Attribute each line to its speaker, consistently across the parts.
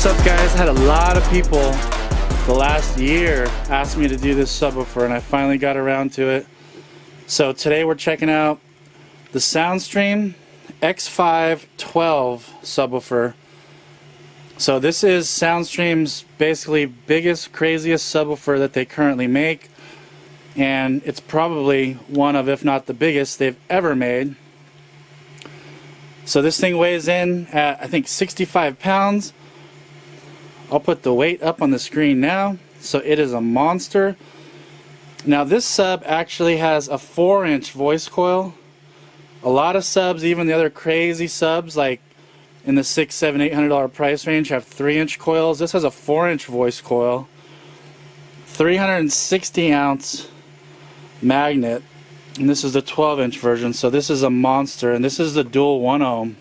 Speaker 1: What's up, guys? I had a lot of people the last year ask me to do this subwoofer, and I finally got around to it. So today we're checking out the Soundstream X5 12 subwoofer. So this is Soundstream's basically biggest, craziest subwoofer that they currently make, and it's probably one of, if not the biggest, they've ever made. So this thing weighs in at, I think, 65 pounds. I'll put the weight up on the screen now. So it is a monster. Now this sub actually has a 4-inch voice coil. A lot of subs, even the other crazy subs like in the $600, $700, $800 price range, have 3-inch coils. This has a 4-inch voice coil, 360 ounce magnet, and this is the 12-inch version. So this is a monster, and this is the dual 1 ohm.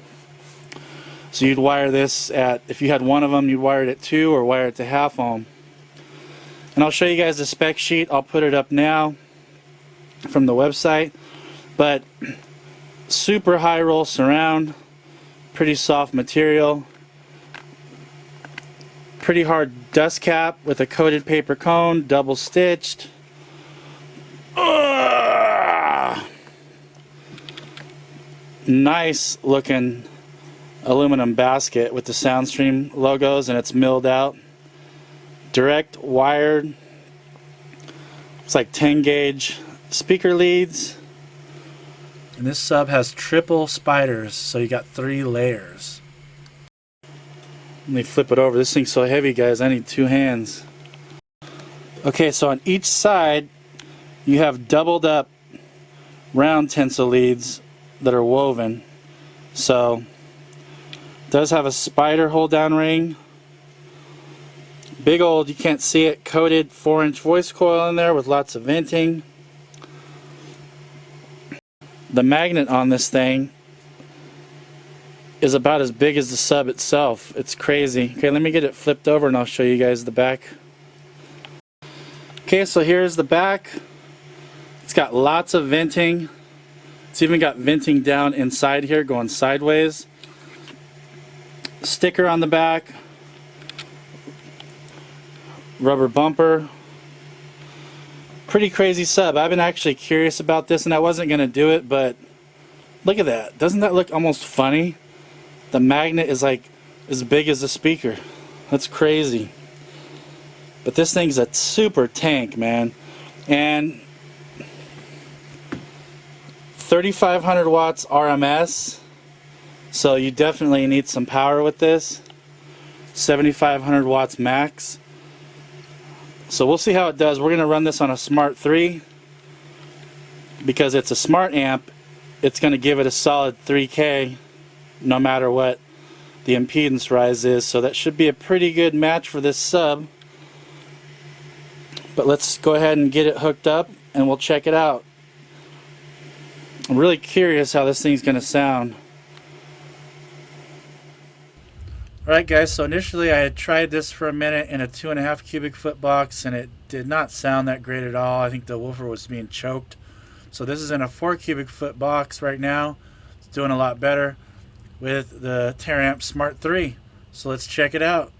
Speaker 1: So you'd wire this at, if you had one of them, you'd wire it at 2 or wire it to half ohm. And I'll show you guys the spec sheet. I'll put it up now from the website. But super high roll surround, pretty soft material, pretty hard dust cap with a coated paper cone, double stitched. Nice looking aluminum basket with the Soundstream logos, and it's milled out. Direct wired, it's like 10 gauge speaker leads. And this sub has triple spiders, so you got 3 layers. Let me flip it over. This thing's so heavy, guys, I need 2 hands. Okay, so on each side you have doubled up round tensile leads that are woven. So it does have a spider hold down ring. Big old, you can't see it, coated 4-inch voice coil in there with lots of venting. The magnet on this thing is about as big as the sub itself. It's crazy. Okay, let me get it flipped over and I'll show you guys the back. Okay, so here's the back. It's got lots of venting. It's even got venting down inside here going sideways. Sticker on the back. Rubber bumper. Pretty crazy sub. I've been actually curious about this and I wasn't going to do it, but look at that. Doesn't that look almost funny? The magnet is like as big as the speaker. That's crazy. But this thing's a super tank, man. And 3,500 watts RMS. So you definitely need some power with this. 7,500 watts max. So we'll see how it does. We're going to run this on a Smart 3 because it's a smart amp. It's going to give it a solid 3K no matter what the impedance rise is. So that should be a pretty good match for this sub. But let's go ahead and get it hooked up and we'll check it out. I'm really curious how this thing's going to sound. Alright guys, so initially I had tried this for a minute in a 2.5 cubic foot box and it did not sound that great at all. I think the woofer was being choked. So this is in a 4 cubic foot box right now. It's doing a lot better with the Taramps Smart 3. So let's check it out.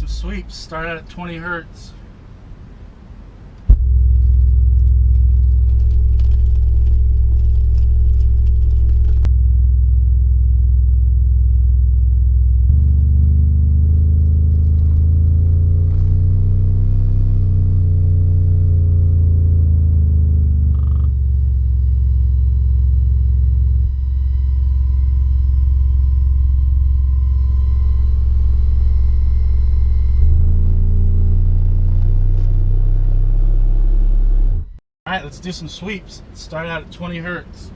Speaker 1: some sweeps. Start out at 20 hertz. Alright, let's do some sweeps. Let's start out at 20 hertz.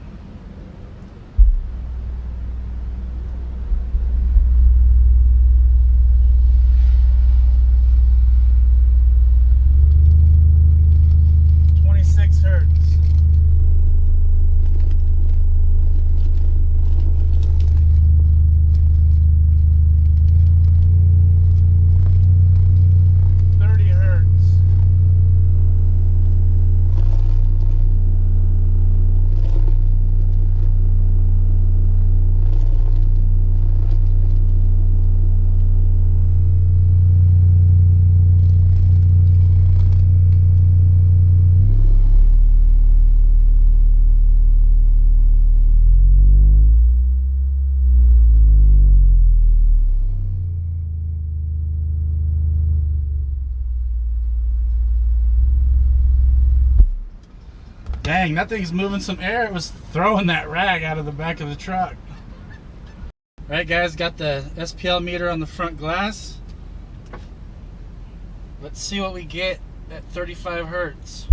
Speaker 1: Dang, that thing's moving some air. It was throwing that rag out of the back of the truck. Alright guys, got the SPL meter on the front glass. Let's see what we get at 35 hertz.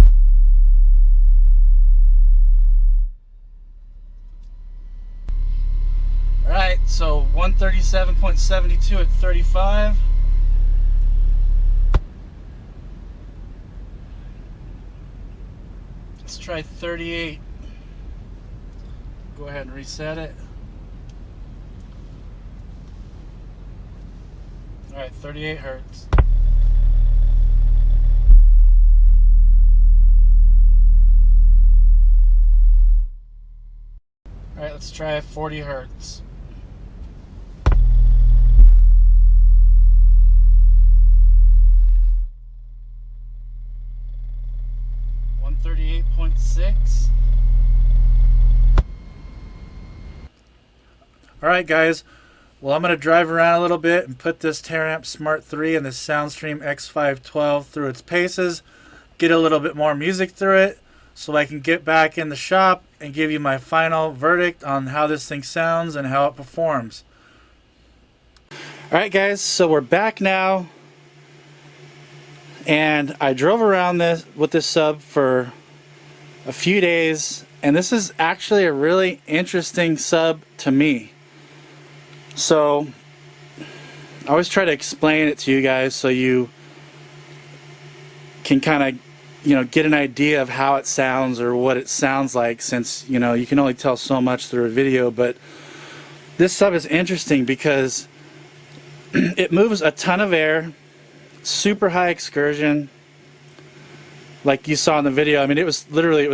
Speaker 1: Alright, so 137.72 at 35. Let's try 38. Go ahead and reset it. Alright, 38 hertz. Alright, let's try 40 hertz. .6. Alright guys, well I'm going to drive around a little bit and put this Taramp Smart 3 and this Soundstream X5 12 through its paces, get a little bit more music through it so I can get back in the shop and give you my final verdict on how this thing sounds and how it performs. Alright guys, so we're back now, and I drove around with this sub for a few days, and this is actually a really interesting sub to me. So I always try to explain it to you guys so you can kind of get an idea of how it sounds or what it sounds like, since you can only tell so much through a video. But this sub is interesting because it moves a ton of air, super high excursion. Like you saw in the video, I mean, it was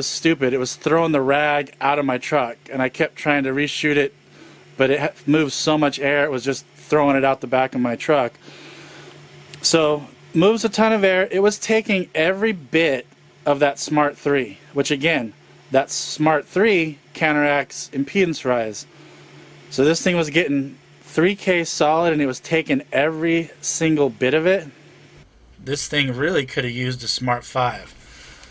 Speaker 1: stupid. It was throwing the rag out of my truck, and I kept trying to reshoot it, but it moves so much air, it was just throwing it out the back of my truck. So, moves a ton of air. It was taking every bit of that Smart 3, which again, that Smart 3 counteracts impedance rise. So this thing was getting 3K solid, and it was taking every single bit of it. This thing really could have used a Smart 5.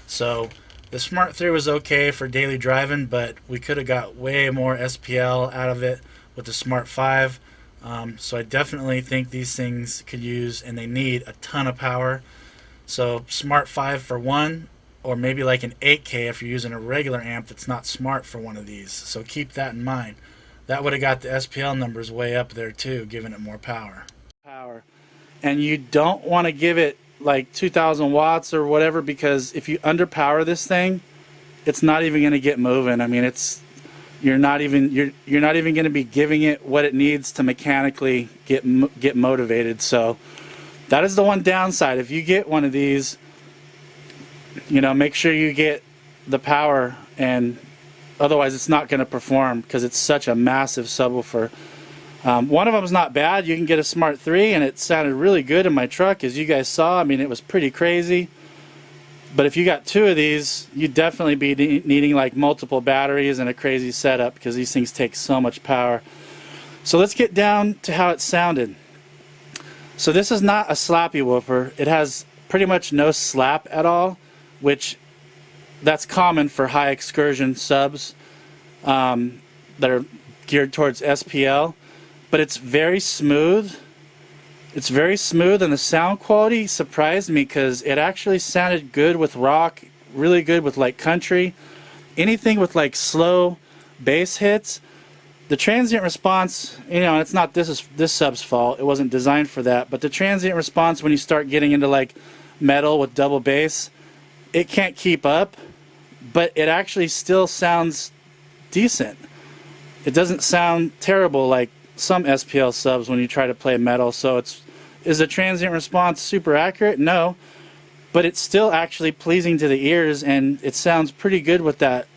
Speaker 1: So the Smart 3 was okay for daily driving, but we could have got way more SPL out of it with the Smart 5. So I definitely think these things could use, and they need, a ton of power. So Smart 5 for one, or maybe like an 8K if you're using a regular amp that's not smart for one of these. So keep that in mind. That would have got the SPL numbers way up there too, giving it more power. And you don't want to give it like 2,000 watts or whatever, because if you underpower this thing, it's not even going to get moving. I mean, you're not even going to be giving it what it needs to mechanically get motivated. So that is the one downside. If you get one of these, make sure you get the power, and otherwise it's not going to perform because it's such a massive subwoofer. One of them is not bad. You can get a Smart 3, and it sounded really good in my truck, as you guys saw. I mean, it was pretty crazy. But if you got two of these, you'd definitely be needing like multiple batteries and a crazy setup, because these things take so much power. So let's get down to how it sounded. So this is not a slappy woofer. It has pretty much no slap at all, which that's common for high excursion subs that are geared towards SPL. But it's very smooth. It's very smooth, and the sound quality surprised me because it actually sounded good with rock really good with like country, anything with like slow bass hits. The transient response, you know, it's not this sub's fault. It wasn't designed for that. But the transient response when you start getting into like metal with double bass, it can't keep up, but it actually still sounds decent. It doesn't sound terrible like some SPL subs when you try to play metal. So is the transient response super accurate? No, but it's still actually pleasing to the ears, and it sounds pretty good with that,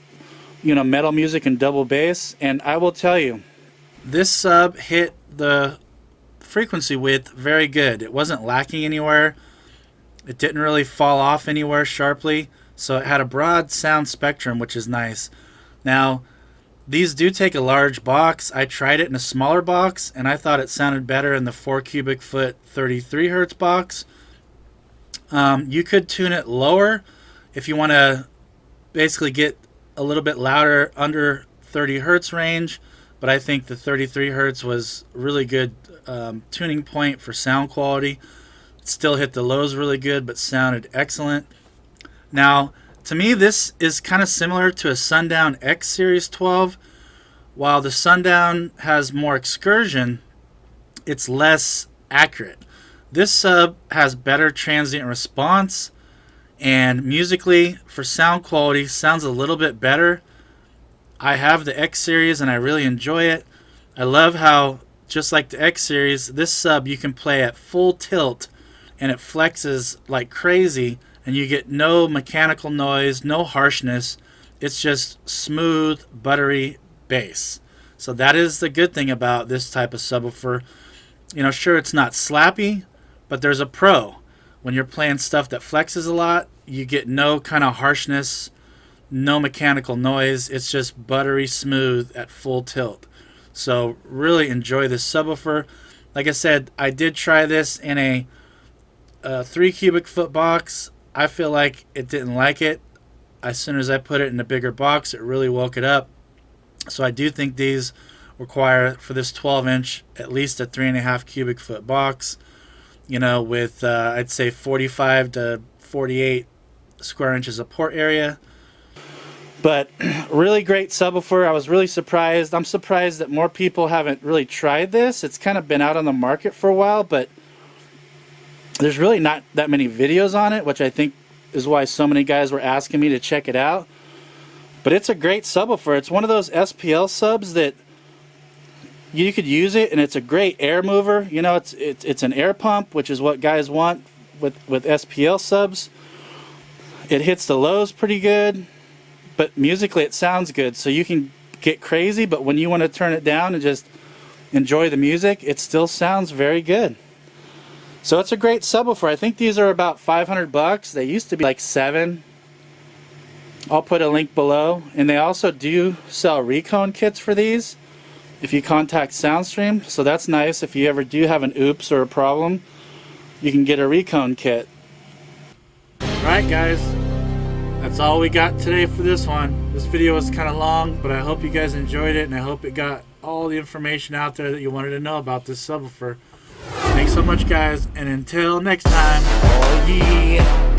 Speaker 1: you know, metal music and double bass. And I will tell you, this sub hit the frequency width very good. It wasn't lacking anywhere. It didn't really fall off anywhere sharply, so it had a broad sound spectrum, which is nice. Now, these do take a large box. I tried it in a smaller box, and I thought it sounded better in the 4 cubic foot 33 hertz box. You could tune it lower if you want to basically get a little bit louder under 30 hertz range, but I think the 33 hertz was really good tuning point for sound quality. It still hit the lows really good, but sounded excellent. Now, to me, this is kind of similar to a Sundown X Series 12. While the Sundown has more excursion, it's less accurate. This sub has better transient response, and musically, for sound quality, sounds a little bit better. I have the X Series and I really enjoy it. I love how, just like the X Series, this sub you can play at full tilt and it flexes like crazy, and you get no mechanical noise, no harshness. It's just smooth, buttery bass. So that is the good thing about this type of subwoofer. You know, sure, it's not slappy, but there's a pro. When you're playing stuff that flexes a lot, you get no kind of harshness, no mechanical noise. It's just buttery smooth at full tilt. So really enjoy this subwoofer. Like I said, I did try this in a 3 cubic foot box. I feel like it didn't like it. As soon as I put it in a bigger box, it really woke it up. So I do think these require, for this 12-inch, at least a 3.5 cubic foot box, you know, with I'd say 45 to 48 square inches of port area. But really great subwoofer. I was really surprised. I'm surprised that more people haven't really tried this. It's kind of been out on the market for a while, but there's really not that many videos on it, which I think is why so many guys were asking me to check it out. But it's a great subwoofer. It's one of those SPL subs that you could use it, and it's a great air mover. You know, it's an air pump, which is what guys want with SPL subs. It hits the lows pretty good, but musically it sounds good. So you can get crazy, but when you want to turn it down and just enjoy the music, it still sounds very good. So it's a great subwoofer. I think these are about 500 bucks. They used to be like $7. I'll put a link below. And they also do sell recone kits for these if you contact Soundstream. So that's nice. If you ever do have an oops or a problem, you can get a recone kit. Alright guys, that's all we got today for this one. This video was kind of long, but I hope you guys enjoyed it, and I hope it got all the information out there that you wanted to know about this subwoofer. Thanks so much guys, and until next time, oh yeah.